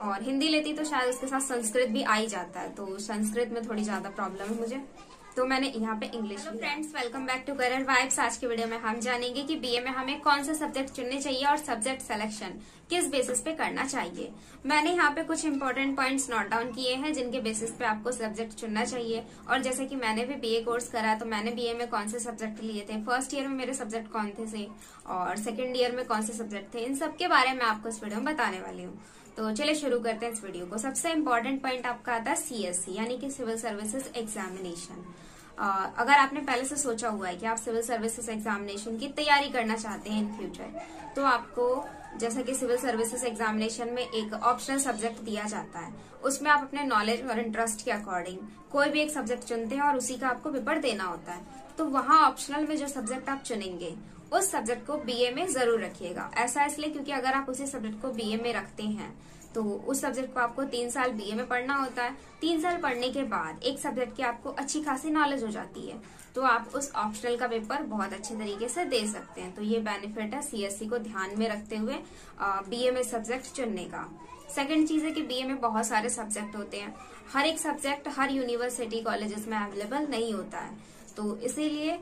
और हिंदी लेती तो शायद उसके साथ संस्कृत भी आ ही जाता है, तो संस्कृत में थोड़ी ज्यादा प्रॉब्लम है मुझे, तो मैंने यहाँ पे इंग्लिश। तो friends, welcome back to Career Vibes. आज की वीडियो में हम जानेंगे कि बीए में हमें कौन से सब्जेक्ट चुनने चाहिए और सब्जेक्ट सिलेक्शन किस बेसिस पे करना चाहिए। मैंने यहाँ पे कुछ इंपॉर्टेंट पॉइंट्स नोट डाउन किए हैं जिनके बेसिस पे आपको सब्जेक्ट चुनना चाहिए। और जैसे कि मैंने भी बीए कोर्स करा है, तो मैंने बीए में कौन से सब्जेक्ट लिए थे, फर्स्ट ईयर में मेरे सब्जेक्ट कौन थे और सेकेंड ईयर में कौन से सब्जेक्ट थे, इन सब के बारे में आपको इस वीडियो में बताने वाली हूँ। तो चलिए शुरू करते हैं इस वीडियो को। सबसे इम्पोर्टेंट पॉइंट आपका आता है सीएससी यानी कि सिविल सर्विसेज एग्जामिनेशन। अगर आपने पहले से सोचा हुआ है कि आप सिविल सर्विसेज एग्जामिनेशन की तैयारी करना चाहते हैं इन फ्यूचर, तो आपको जैसा कि सिविल सर्विसेज एग्जामिनेशन में एक ऑप्शनल सब्जेक्ट दिया जाता है, उसमें आप अपने नॉलेज और इंटरेस्ट के अकॉर्डिंग कोई भी एक सब्जेक्ट चुनते हैं और उसी का आपको पेपर देना होता है। तो वहाँ ऑप्शनल में जो सब्जेक्ट आप चुनेंगे उस सब्जेक्ट को बीए में जरूर रखिएगा। ऐसा इसलिए क्योंकि अगर आप उसी सब्जेक्ट को बीए में रखते हैं तो उस सब्जेक्ट को आपको 3 साल बीए में पढ़ना होता है। 3 साल पढ़ने के बाद एक सब्जेक्ट की आपको अच्छी खासी नॉलेज हो जाती है, तो आप उस ऑप्शनल का पेपर बहुत अच्छे तरीके से दे सकते हैं। तो ये बेनिफिट है सीएससी को ध्यान में रखते हुए बीए में सब्जेक्ट चुनने का। सेकंड चीज है कि बीए में बहुत सारे सब्जेक्ट होते हैं, हर एक सब्जेक्ट हर यूनिवर्सिटी कॉलेजेस में अवेलेबल नहीं होता है, तो इसीलिए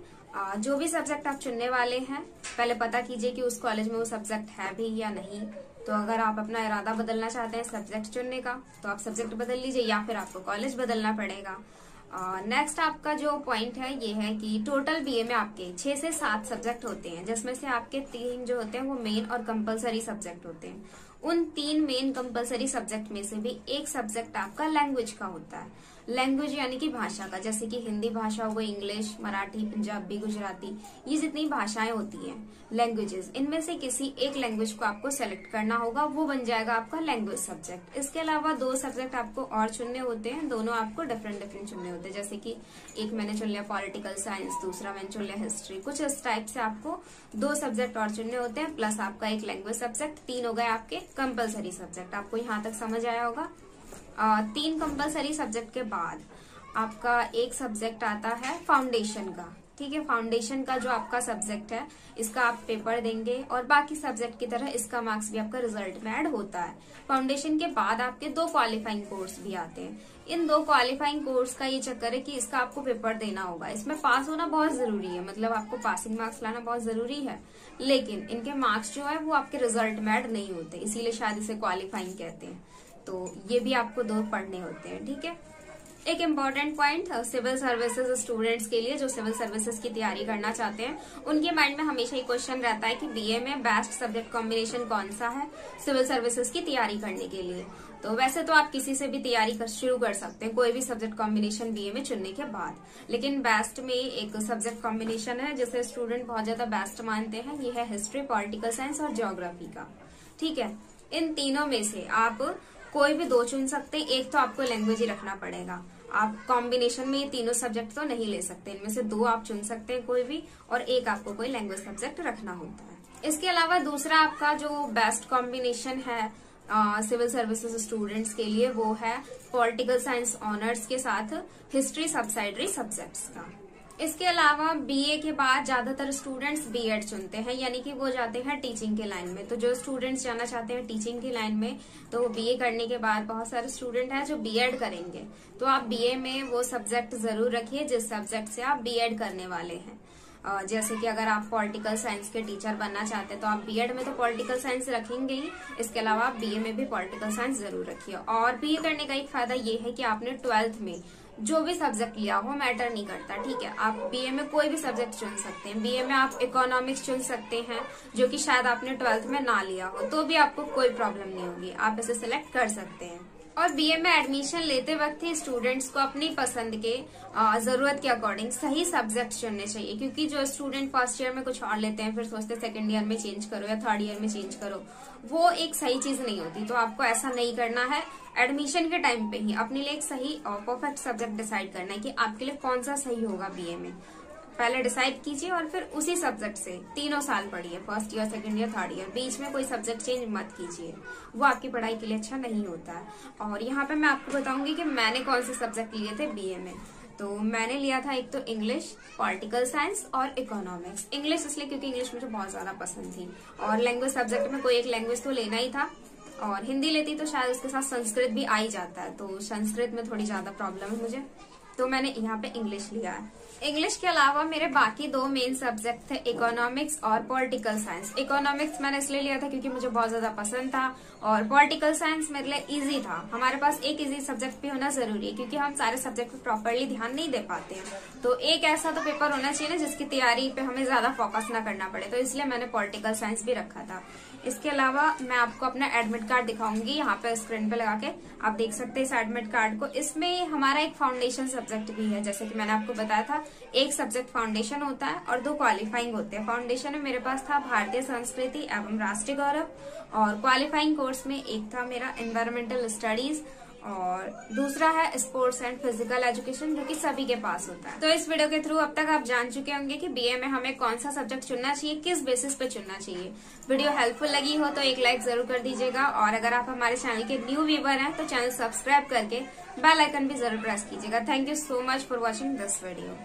जो भी सब्जेक्ट आप चुनने वाले हैं पहले पता कीजिए कि उस कॉलेज में वो सब्जेक्ट है भी या नहीं। तो अगर आप अपना इरादा बदलना चाहते हैं सब्जेक्ट चुनने का तो आप सब्जेक्ट बदल लीजिए या फिर आपको कॉलेज बदलना पड़ेगा। नेक्स्ट आपका जो पॉइंट है ये है कि टोटल बीए में आपके 6 से 7 सब्जेक्ट होते हैं, जिसमें से आपके 3 जो होते हैं वो मेन और कंपलसरी सब्जेक्ट होते हैं। उन 3 मेन कंपलसरी सब्जेक्ट में से भी एक सब्जेक्ट आपका लैंग्वेज का होता है। लैंग्वेज यानी कि भाषा का, जैसे कि हिंदी भाषा हो गई, इंग्लिश, मराठी, पंजाबी, गुजराती, ये जितनी भाषाएं होती हैं लैंग्वेजेस, इनमें से किसी एक लैंग्वेज को आपको सेलेक्ट करना होगा, वो बन जाएगा आपका लैंग्वेज सब्जेक्ट। इसके अलावा 2 सब्जेक्ट आपको और चुनने होते हैं, दोनों आपको डिफरेंट चुनने होते हैं। जैसे कि एक मैंने चुन लिया पॉलिटिकल साइंस, दूसरा मैंने चुन लिया हिस्ट्री, कुछ इस टाइप से आपको 2 सब्जेक्ट और चुनने होते हैं, प्लस आपका एक लैंग्वेज सब्जेक्ट। 3 हो गए आपके कंपलसरी सब्जेक्ट। आपको यहाँ तक समझ आया होगा। 3 कंपलसरी सब्जेक्ट के बाद आपका एक सब्जेक्ट आता है फाउंडेशन का। ठीक है, फाउंडेशन का जो आपका सब्जेक्ट है इसका आप पेपर देंगे और बाकी सब्जेक्ट की तरह इसका मार्क्स भी आपका रिजल्ट में ऐड होता है। फाउंडेशन के बाद आपके 2 क्वालिफाइंग कोर्स भी आते हैं। इन 2 क्वालिफाइंग कोर्स का ये चक्कर है कि इसका आपको पेपर देना होगा। इसमें पास होना बहुत जरूरी है, मतलब आपको पासिंग मार्क्स लाना बहुत जरूरी है, लेकिन इनके मार्क्स जो है वो आपके रिजल्ट में ऐड नहीं होते, इसीलिए शायद इसे क्वालिफाइंग कहते हैं। तो ये भी आपको 2 पढ़ने होते हैं। ठीक है, एक important point civil services students के लिए जो सिविल सर्विसेज की तैयारी करना चाहते हैं, उनके माइंड में हमेशा ही क्वेश्चन रहता है कि बीए में बेस्ट सब्जेक्ट कॉम्बिनेशन कौन सा है सिविल सर्विसेज की तैयारी करने के लिए। तो वैसे तो आप किसी से भी तैयारी शुरू कर सकते हैं, कोई भी सब्जेक्ट कॉम्बिनेशन बीए में चुनने के बाद, लेकिन बेस्ट में एक सब्जेक्ट कॉम्बिनेशन है जिसे स्टूडेंट बहुत ज्यादा बेस्ट मानते हैं, ये है हिस्ट्री, पॉलिटिकल साइंस और ज्योग्राफी का। ठीक है, इन तीनों में से आप कोई भी 2 चुन सकते हैं, एक तो आपको लैंग्वेज ही रखना पड़ेगा। आप कॉम्बिनेशन में ये तीनों सब्जेक्ट तो नहीं ले सकते, इनमें से 2 आप चुन सकते हैं कोई भी, और एक आपको कोई लैंग्वेज सब्जेक्ट रखना होता है। इसके अलावा दूसरा आपका जो बेस्ट कॉम्बिनेशन है सिविल सर्विसेज स्टूडेंट्स के लिए वो है पॉलिटिकल साइंस ऑनर्स के साथ हिस्ट्री सब्सिडरी सब्जेक्ट्स का। इसके अलावा बीए के बाद ज्यादातर स्टूडेंट्स बीएड चुनते हैं, यानी कि वो जाते हैं टीचिंग के लाइन में। तो जो स्टूडेंट्स जाना चाहते हैं टीचिंग की लाइन में, तो वो बीए करने के बाद बहुत सारे स्टूडेंट हैं जो बीएड करेंगे। तो आप बीए में वो सब्जेक्ट जरूर रखिए जिस सब्जेक्ट से आप बीएड करने वाले हैं। जैसे कि अगर आप पॉलिटिकल साइंस के टीचर बनना चाहते हैं तो आप बीएड में तो पॉलिटिकल साइंस रखेंगे ही, इसके अलावा आप बीए में भी पॉलिटिकल साइंस जरूर रखिए। और बीए करने का एक फायदा ये है कि आपने 12th में जो भी सब्जेक्ट लिया हो मैटर नहीं करता। ठीक है, आप बीए में कोई भी सब्जेक्ट चुन सकते हैं। बीए में आप इकोनॉमिक्स चुन सकते हैं जो कि शायद आपने 12th में ना लिया हो, तो भी आपको कोई प्रॉब्लम नहीं होगी, आप इसे सिलेक्ट कर सकते हैं। और बीए में एडमिशन लेते वक्त ही स्टूडेंट्स को अपनी पसंद के जरूरत के अकॉर्डिंग सही सब्जेक्ट चुनने चाहिए, क्योंकि जो स्टूडेंट फर्स्ट ईयर में कुछ और लेते हैं फिर सोचते हैं सेकंड ईयर में चेंज करो या थर्ड ईयर में चेंज करो, वो एक सही चीज नहीं होती। तो आपको ऐसा नहीं करना है, एडमिशन के टाइम पे ही अपने लिए एक सही और परफेक्ट सब्जेक्ट डिसाइड करना है कि आपके लिए कौन सा सही होगा बीए में। पहले डिसाइड कीजिए और फिर उसी सब्जेक्ट से 3 साल पढ़िए, first year, second year, third year. बीच में कोई सब्जेक्ट चेंज मत कीजिए, वो आपकी पढ़ाई के लिए अच्छा नहीं होता है। और यहाँ पे मैं आपको बताऊंगी कि मैंने कौन से सब्जेक्ट लिए थे बीए में। तो मैंने लिया था एक तो इंग्लिश, पॉलिटिकल साइंस और इकोनॉमिक्स। इंग्लिश इसलिए क्योंकि इंग्लिश मुझे बहुत ज्यादा पसंद थी, और लैंग्वेज सब्जेक्ट में कोई एक लैंग्वेज तो लेना ही था। और हिंदी लेती तो शायद उसके साथ संस्कृत भी आ ही जाता है, तो संस्कृत में थोड़ी ज्यादा प्रॉब्लम है मुझे, तो मैंने यहाँ पे इंग्लिश लिया है। इंग्लिश के अलावा मेरे बाकी दो मेन सब्जेक्ट थे, इकोनॉमिक्स और पॉलिटिकल साइंस। इकोनॉमिक्स मैंने इसलिए लिया था क्योंकि मुझे बहुत ज्यादा पसंद था, और पॉलिटिकल साइंस मेरे लिए इजी था। हमारे पास एक इजी सब्जेक्ट भी होना जरूरी है क्योंकि हम सारे सब्जेक्ट पे प्रॉपरली ध्यान नहीं दे पाते हैं, तो एक ऐसा तो पेपर होना चाहिए ना जिसकी तैयारी पे हमें ज्यादा फोकस ना करना पड़े, तो इसलिए मैंने पॉलिटिकल साइंस भी रखा था। इसके अलावा मैं आपको अपना एडमिट कार्ड दिखाऊंगी, यहाँ पे स्क्रीन पे लगा के आप देख सकते हैं इस एडमिट कार्ड को। इसमें हमारा एक फाउंडेशन सब्जेक्ट भी है, जैसे कि मैंने आपको बताया था, एक सब्जेक्ट फाउंडेशन होता है और 2 क्वालिफाइंग होते हैं। फाउंडेशन में मेरे पास था भारतीय संस्कृति एवं राष्ट्रीय गौरव, और क्वालिफाइंग कोर्स में एक था मेरा एनवायरमेंटल स्टडीज, और दूसरा है स्पोर्ट्स एंड फिजिकल एजुकेशन, जो कि सभी के पास होता है। तो इस वीडियो के थ्रू अब तक आप जान चुके होंगे कि बीए में हमें कौन सा सब्जेक्ट चुनना चाहिए, किस बेसिस पे चुनना चाहिए। वीडियो हेल्पफुल लगी हो तो एक लाइक जरूर कर दीजिएगा, और अगर आप हमारे चैनल के न्यू व्यूवर हैं तो चैनल सब्सक्राइब करके बेल आइकन भी जरूर प्रेस कीजिएगा। Thank you so much for watching this video.